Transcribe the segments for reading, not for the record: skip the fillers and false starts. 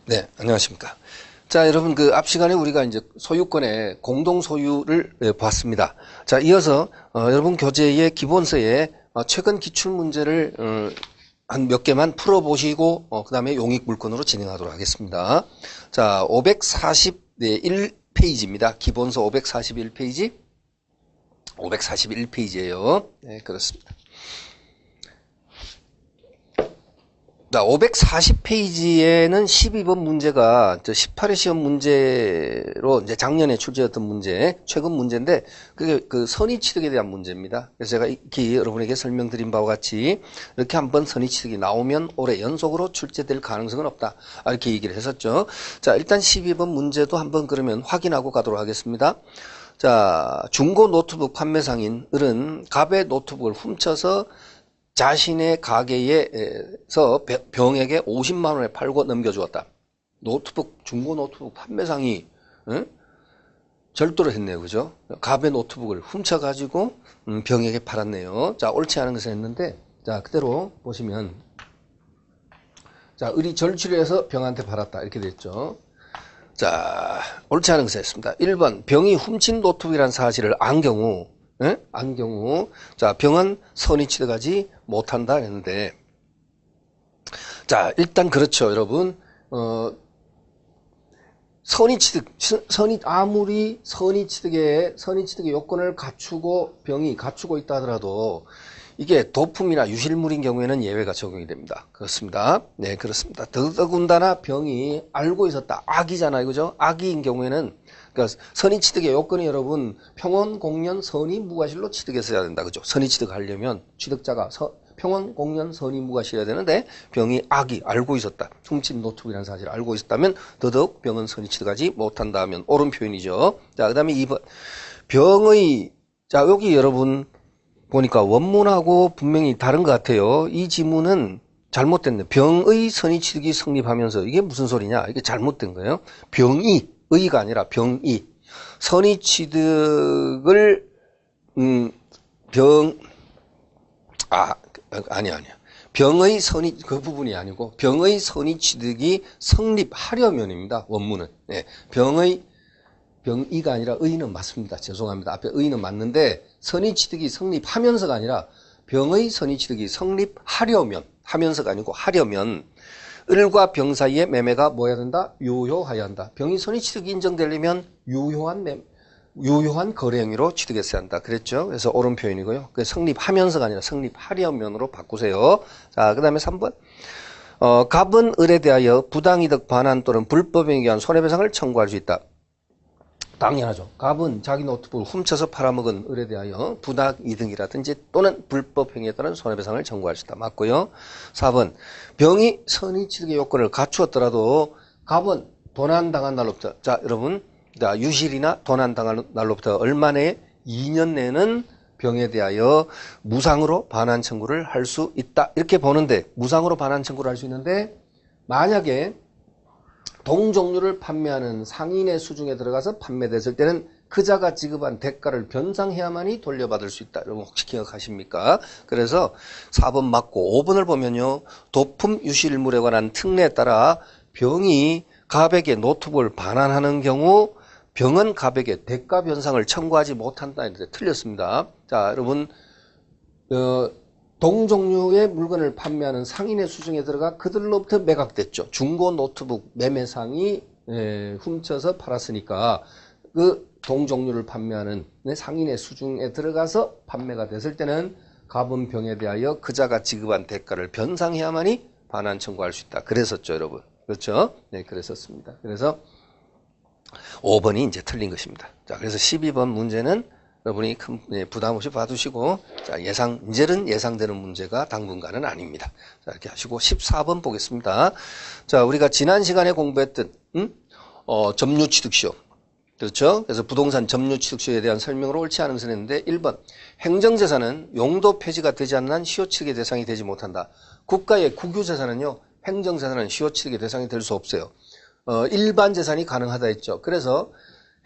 네, 안녕하십니까. 자, 여러분, 앞 시간에 우리가 이제 소유권의 공동 소유를 봤습니다. 자, 이어서, 여러분 교재의 기본서에 최근 기출 문제를, 한 몇 개만 풀어보시고, 그 다음에 용익 물권으로 진행하도록 하겠습니다. 자, 541페이지입니다. 기본서 541페이지. 541페이지예요. 네, 그렇습니다. 자, 540페이지에는 12번 문제가 18회 시험 문제로 이제 작년에 출제했던 문제, 최근 문제인데, 그게 선의취득에 대한 문제입니다. 그래서 제가 이렇게 여러분에게 설명드린 바와 같이, 이렇게 한번 선의취득이 나오면 올해 연속으로 출제될 가능성은 없다. 이렇게 얘기를 했었죠. 자, 일단 12번 문제도 한번 그러면 확인하고 가도록 하겠습니다. 자, 중고 노트북 판매상인 을은 갑의 노트북을 훔쳐서 자신의 가게에서 병에게 50만 원에 팔고 넘겨주었다. 중고 노트북 판매상이 절도를 했네요. 그죠? 갑의 노트북을 훔쳐가지고 병에게 팔았네요. 자, 옳지 않은 것을 했는데, 자, 그대로 보시면, 자, 을이 절취를 해서 병한테 팔았다. 이렇게 됐죠. 자, 옳지 않은 것을 했습니다. 1번, 병이 훔친 노트북이라는 사실을 안 경우, 자, 병은 선의취득하지 못한다 했는데, 자, 일단 그렇죠, 여러분. 아무리 선의취득의 요건을 병이 갖추고 있다 하더라도, 이게 도품이나 유실물인 경우에는 예외가 적용이 됩니다. 그렇습니다. 네, 그렇습니다. 더더군다나 병이 알고 있었다. 악이잖아요, 그죠? 악인 경우에는, 그러니까 선의취득의 요건이 여러분 평원, 공연, 선의, 무과실로 취득했어야 된다. 그죠? 선의취득 하려면 취득자가 평원, 공연, 선의, 무과실해야 되는데 병이 악이 알고 있었다. 훔친 노트북이라는 사실을 알고 있었다면 더더욱 병은 선의취득하지 못한다 하면 옳은 표현이죠. 자, 그 다음에 2번. 자, 여기 여러분 보니까 원문하고 분명히 다른 것 같아요. 이 지문은 잘못됐네. 병의 선의취득이 성립하면서 이게 무슨 소리냐? 이게 잘못된 거예요. 의가 아니라 병이 선의취득을 아니야. 병의 그 부분이 아니고 병의 선의취득이 성립하려면입니다. 원문은. 네. 병이가 아니라 의는 맞습니다. 죄송합니다. 앞에 의는 맞는데 선의취득이 성립하면서가 아니라 병의 선의취득이 하면서가 아니고 하려면 을과 병 사이의 매매가 뭐 해야 된다? 유효하여야 한다. 병이 선의취득이 인정되려면 유효한 거래 행위로 취득했어야 한다. 그랬죠? 그래서 옳은 표현이고요. 성립하면서가 아니라 성립하려면으로 바꾸세요. 자, 그 다음에 3번. 갑은 을에 대하여 부당이득 반환 또는 불법행위에 의한 손해배상을 청구할 수 있다. 당연하죠. 갑은 자기 노트북을 훔쳐서 팔아먹은 을에 대하여 부당이득이라든지 또는 불법행위에 따른 손해배상을 청구할 수 있다. 맞고요. 4번. 병이 선의취득의 요건을 갖추었더라도 갑은 도난당한 날로부터, 자, 여러분, 유실이나 도난당한 날로부터 얼마 내에 2년 내에는 병에 대하여 무상으로 반환 청구를 할 수 있다. 이렇게 보는데, 무상으로 반환 청구를 할 수 있는데, 만약에 동종류를 판매하는 상인의 수중에 들어가서 판매됐을 때는 그자가 지급한 대가를 변상해야만이 돌려받을 수 있다. 여러분 혹시 기억하십니까? 그래서 4번 맞고 5번을 보면요. 도품 유실물에 관한 특례에 따라 병이 갑에게 노트북을 반환하는 경우 병은 갑에게 대가 변상을 청구하지 못한다 했는데 틀렸습니다. 자, 여러분 동종류의 물건을 판매하는 상인의 수중에 들어가 그들로부터 매각됐죠. 중고 노트북 매매상이 훔쳐서 팔았으니까 그 동종류를 판매하는 상인의 수중에 들어가서 판매가 됐을 때는 갑은 병에 대하여 그자가 지급한 대가를 변상해야만이 반환 청구할 수 있다. 그랬었죠, 여러분. 그렇죠? 네, 그랬었습니다. 그래서 5번이 이제 틀린 것입니다. 자, 그래서 12번 문제는 여러분이 큰 부담 없이 봐두시고, 자, 이제는 예상되는 문제가 당분간은 아닙니다. 자, 이렇게 하시고, 14번 보겠습니다. 자, 우리가 지난 시간에 공부했던, 점유취득시효. 그렇죠? 그래서 부동산 점유취득시효에 대한 설명으로 옳지 않은 것을 했는데, 1번. 행정재산은 용도 폐지가 되지 않는 한 시효취득의 대상이 되지 못한다. 국가의 국유재산은요, 행정재산은 시효취득의 대상이 될 수 없어요. 일반 재산이 가능하다 했죠. 그래서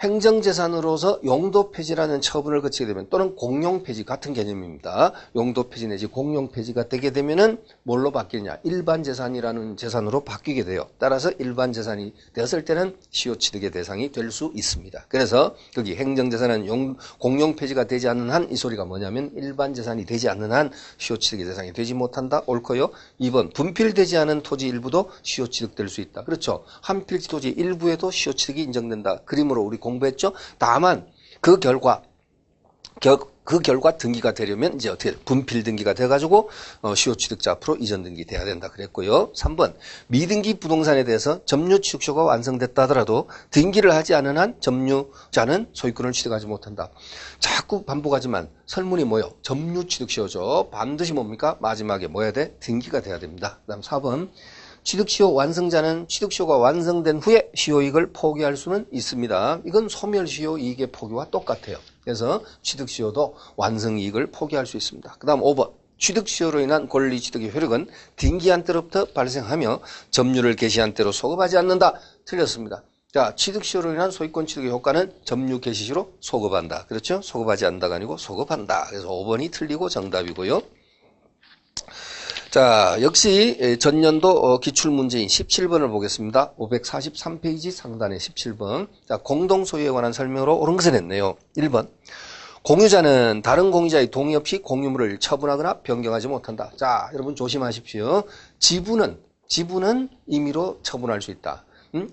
행정재산으로서 용도폐지라는 처분을 거치게 되면 또는 공용폐지 같은 개념입니다. 용도폐지 내지 공용폐지가 되게 되면은 뭘로 바뀌느냐? 일반재산이라는 재산으로 바뀌게 돼요. 따라서 일반재산이 되었을 때는 시효취득의 대상이 될 수 있습니다. 그래서 거기 행정재산은 공용폐지가 되지 않는 한 이 소리가 뭐냐면 일반재산이 되지 않는 한 시효취득의 대상이 되지 못한다. 옳고요. 2번 분필되지 않은 토지 일부도 시효취득될 수 있다. 그렇죠. 한필지 토지 일부에도 시효취득이 인정된다. 그림으로 우리 공부했죠. 다만 그 결과 등기가 되려면 이제 어떻게 분필 등기가 돼가지고 시효취득자 앞으로 이전 등기 돼야 된다 그랬고요. 3번 미등기 부동산에 대해서 점유취득쇼가 완성됐다 하더라도 등기를 하지 않은 한 점유자는 소유권을 취득하지 못한다. 자꾸 반복하지만 설문이 뭐요? 점유취득시효죠. 반드시 뭡니까? 마지막에 뭐 해야 돼? 등기가 돼야 됩니다. 그 다음 4번 취득시효 완성자는 취득시효가 완성된 후에 시효이익을 포기할 수는 있습니다. 이건 소멸시효 이익의 포기와 똑같아요. 그래서 취득시효도 완성이익을 포기할 수 있습니다. 그 다음 5번 취득시효로 인한 권리취득의 효력은 등기한 때로부터 발생하며 점유를 개시한 때로 소급하지 않는다. 틀렸습니다. 자, 취득시효로 인한 소유권 취득의 효과는 점유 개시 시로 소급한다. 그렇죠? 소급하지 않는다가 아니고 소급한다. 그래서 5번이 틀리고 정답이고요. 자, 역시 전년도 기출문제인 17번을 보겠습니다. 543페이지 상단의 17번. 자, 공동소유에 관한 설명으로 옳은 것을 했네요. 1번. 공유자는 다른 공유자의 동의 없이 공유물을 처분하거나 변경하지 못한다. 자, 여러분 조심하십시오. 지분은 임의로 처분할 수 있다.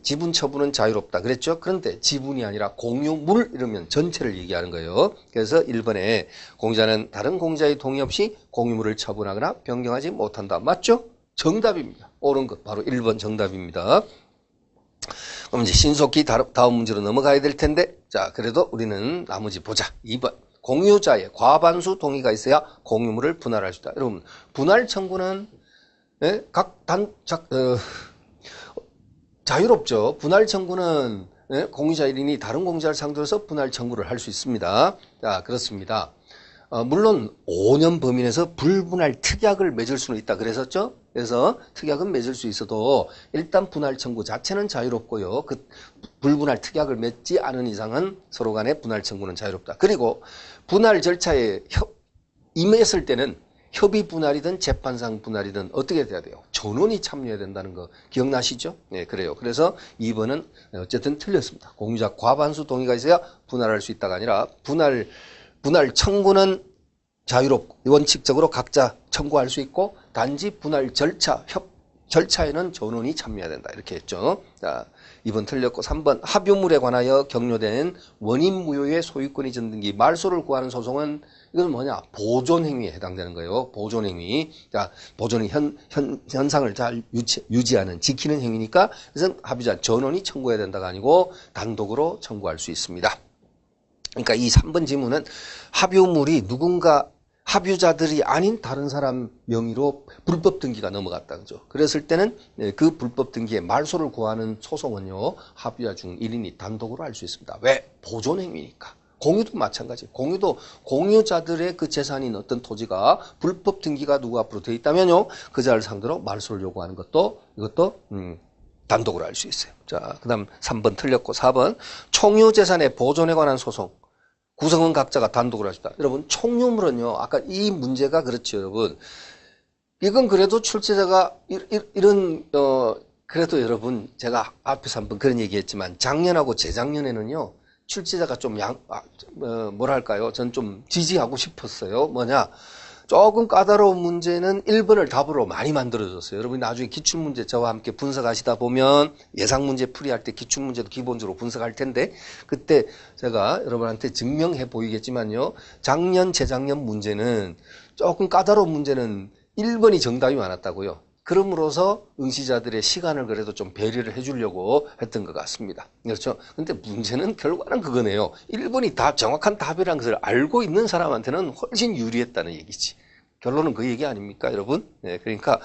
지분 처분은 자유롭다 그랬죠. 그런데 지분이 아니라 공유물 이러면 전체를 얘기하는 거예요. 그래서 1번에 공유자는 다른 공유자의 동의 없이 공유물을 처분하거나 변경하지 못한다. 맞죠? 정답입니다. 옳은 것 바로 1번 정답입니다. 그럼 이제 신속히 다음 문제로 넘어가야 될 텐데, 자, 그래도 우리는 나머지 보자. 2번 공유자의 과반수 동의가 있어야 공유물을 분할할 수 있다. 여러분 분할 청구는 자유롭죠. 분할 청구는 공유자 1인이 다른 공유자를 상대로 해서 분할 청구를 할 수 있습니다. 자, 그렇습니다. 물론 5년 범위 내에서 불분할 특약을 맺을 수는 있다 그랬었죠. 그래서 특약은 맺을 수 있어도 일단 분할 청구 자체는 자유롭고요. 그 불분할 특약을 맺지 않은 이상은 서로 간의 분할 청구는 자유롭다. 그리고 분할 절차에 임했을 때는 협의 분할이든 재판상 분할이든 어떻게 돼야 돼요? 전원이 참여해야 된다는 거 기억나시죠? 네, 그래요. 그래서 2번은 어쨌든 틀렸습니다. 공유자 과반수 동의가 있어야 분할할 수 있다가 아니라 분할 청구는 자유롭고 원칙적으로 각자 청구할 수 있고 단지 분할 절차에는 전원이 참여해야 된다. 이렇게 했죠. 자, 2번 틀렸고 3번 합유물에 관하여 격려된 원인 무효의 소유권 이전 등기 말소를 구하는 소송은 이건 뭐냐? 보존행위에 해당되는 거예요. 보존행위. 자, 보존의 현상을 잘 유지하는, 지키는 행위니까, 그래서 합의자 전원이 청구해야 된다가 아니고 단독으로 청구할 수 있습니다. 그러니까 이 3번 지문은 합유물이 누군가 합유자들이 아닌 다른 사람 명의로 불법 등기가 넘어갔다. 그죠? 그랬을 때는 그 불법 등기에 말소를 구하는 소송은요, 합유자 중 1인이 단독으로 할 수 있습니다. 왜? 보존행위니까. 공유도 마찬가지. 공유도 공유자들의 그 재산인 어떤 토지가 불법 등기가 누구 앞으로 되어 있다면요, 그 자를 상대로 말소를 요구하는 것도 이것도 단독으로 할 수 있어요. 자, 그다음 3번 틀렸고 4번 총유 재산의 보존에 관한 소송. 구성원 각자가 단독으로 할 수 있다. 여러분 총유물은요, 아까 이 문제가 그렇죠, 여러분. 이건 그래도 출제자가 그래도 여러분 제가 앞에서 한번 그런 얘기했지만 작년하고 재작년에는요. 출제자가 좀 뭐랄까요? 전 좀 지지하고 싶었어요. 뭐냐? 조금 까다로운 문제는 1번을 답으로 많이 만들어줬어요. 여러분이 나중에 기출문제 저와 함께 분석하시다 보면 예상문제 풀이할 때 기출문제도 기본적으로 분석할 텐데 그때 제가 여러분한테 증명해 보이겠지만요. 작년, 재작년 문제는 조금 까다로운 문제는 1번이 정답이 많았다고요. 그럼으로써 응시자들의 시간을 그래도 좀 배려를 해주려고 했던 것 같습니다. 그렇죠? 근데 문제는 결과는 그거네요. 1번이 정확한 답이라는 것을 알고 있는 사람한테는 훨씬 유리했다는 얘기지. 결론은 그 얘기 아닙니까, 여러분? 네, 그러니까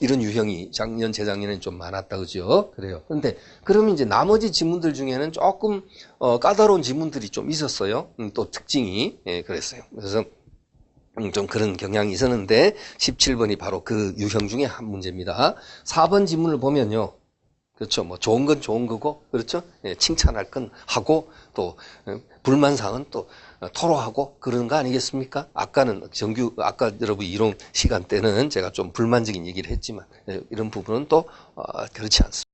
이런 유형이 작년, 재작년에는 좀 많았다, 그죠? 그래요. 근데 그러면 이제 나머지 지문들 중에는 조금 까다로운 지문들이 좀 있었어요. 또 특징이 그랬어요. 그래서 좀 그런 경향이 있었는데 17번이 바로 그 유형 중에 한 문제입니다. 4번 지문을 보면요. 그렇죠. 뭐 좋은 건 좋은 거고, 그렇죠. 예, 칭찬할 건 하고, 또 불만사항은 또 토로하고 그러는 거 아니겠습니까? 아까 여러분 이론 시간 때는 제가 좀 불만적인 얘기를 했지만, 이런 부분은 또 그렇지 않습니다.